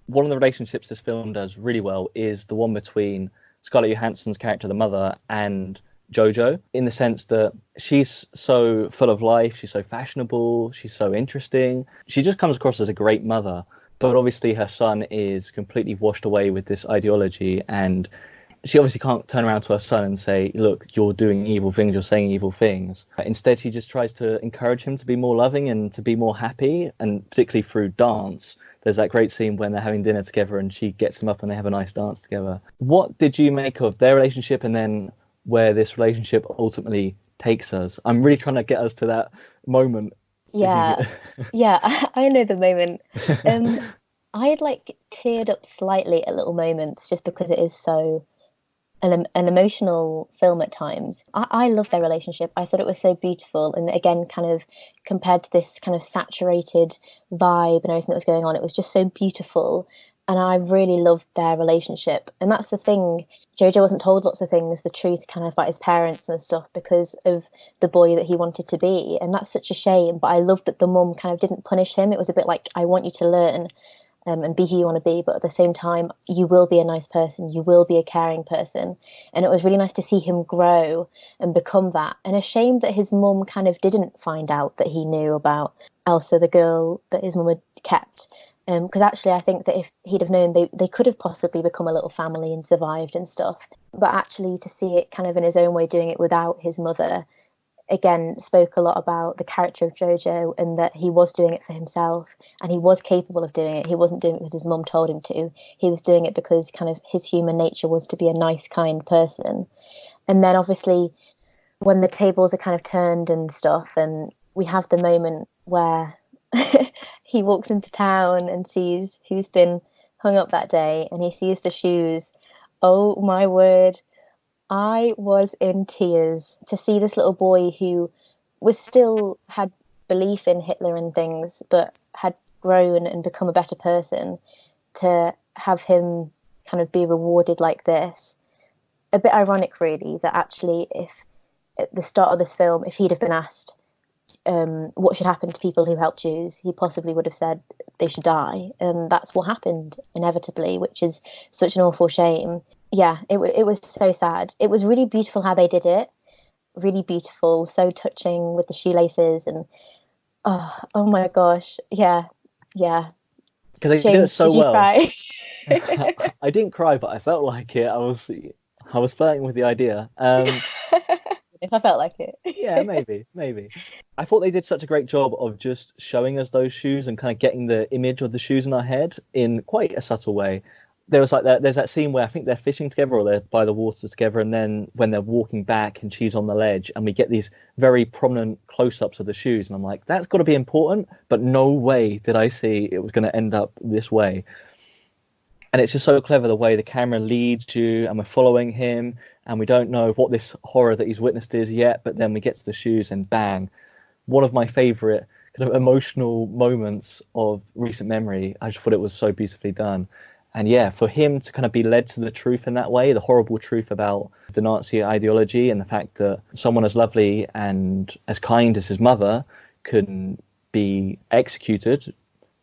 one of the relationships this film does really well is the one between Scarlett Johansson's character, the mother, and Jojo, in the sense that she's so full of life, she's so fashionable, she's so interesting. She just comes across as a great mother, but obviously her son is completely washed away with this ideology, and she obviously can't turn around to her son and say, look, you're doing evil things, you're saying evil things. Instead, she just tries to encourage him to be more loving and to be more happy, and particularly through dance. There's that great scene when they're having dinner together and she gets him up and they have a nice dance together. What did you make of their relationship and then where this relationship ultimately takes us? I'm really trying to get us to that moment. Yeah, yeah, I know the moment. I had like teared up slightly at little moments just because it is so an emotional film at times. I love their relationship. I thought it was so beautiful. And again, kind of compared to this kind of saturated vibe and everything that was going on, it was just so beautiful. And I really loved their relationship. And that's the thing. Jojo wasn't told lots of things, the truth kind of about his parents and stuff because of the boy that he wanted to be. And that's such a shame. But I loved that the mum kind of didn't punish him. It was a bit like, I want you to learn and be who you want to be, but at the same time, you will be a nice person, you will be a caring person. And it was really nice to see him grow and become that. And a shame that his mum kind of didn't find out that he knew about Elsa, the girl that his mum had kept. Because actually, I think that if he'd have known, they could have possibly become a little family and survived and stuff. But actually, to see it kind of in his own way, doing it without his mother, again spoke a lot about the character of Jojo and that he was doing it for himself and he was capable of doing it. He wasn't doing it because his mum told him to. He was doing it because kind of his human nature was to be a nice, kind person. And then obviously when the tables are kind of turned and stuff, and we have the moment where he walks into town and sees who's been hung up that day and he sees the shoes. Oh my word. I was in tears to see this little boy who was still had belief in Hitler and things, but had grown and become a better person, to have him kind of be rewarded like this. A bit ironic, really, that actually, if at the start of this film, if he'd have been asked what should happen to people who help Jews, he possibly would have said they should die. And that's what happened inevitably, which is such an awful shame. Yeah, it was so sad. It was really beautiful how they did it. Really beautiful, so touching with the shoelaces and oh my gosh, yeah. Because they did it James, so did you well. cry? I didn't cry, but I felt like it. I was flirting with the idea. If I felt like it. Yeah, maybe. I thought they did such a great job of just showing us those shoes and kind of getting the image of the shoes in our head in quite a subtle way. There was like that. There's that scene where I think they're fishing together or they're by the water together, and then when they're walking back and she's on the ledge, and we get these very prominent close-ups of the shoes, and I'm like, that's got to be important, but no way did I see it was going to end up this way. And it's just so clever the way the camera leads you, and we're following him, and we don't know what this horror that he's witnessed is yet, but then we get to the shoes, and bang, one of my favorite kind of emotional moments of recent memory. I just thought it was so beautifully done. And yeah, for him to kind of be led to the truth in that way, the horrible truth about the Nazi ideology and the fact that someone as lovely and as kind as his mother can be executed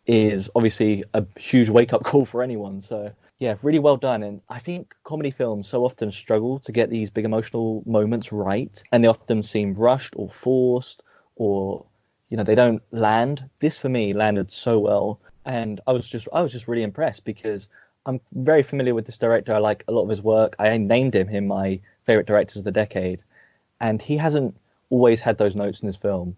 is obviously a huge wake-up call for anyone. So yeah, really well done. And I think comedy films so often struggle to get these big emotional moments right, and they often seem rushed or forced, or they don't land. This for me landed so well. And I was just really impressed because I'm very familiar with this director. I like a lot of his work. I named him my favorite directors of the decade, and he hasn't always had those notes in his film.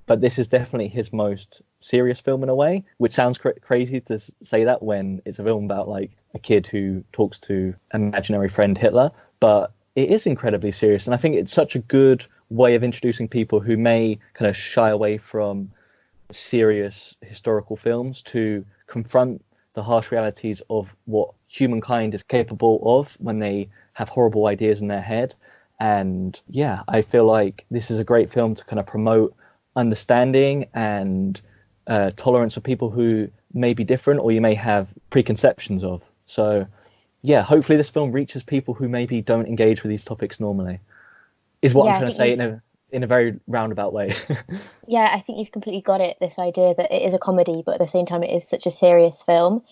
But this is definitely his most serious film in a way, which sounds crazy to say that when it's a film about like a kid who talks to an imaginary friend Hitler. But it is incredibly serious, and I think it's such a good way of introducing people who may kind of shy away from serious historical films to confront the harsh realities of what humankind is capable of when they have horrible ideas in their head. And yeah, I feel like this is a great film to kind of promote understanding and tolerance of people who may be different or you may have preconceptions of. So yeah, hopefully this film reaches people who maybe don't engage with these topics normally, is what I'm trying to say in a very roundabout way. Yeah, I think you've completely got it, this idea that it is a comedy, but at the same time it is such a serious film.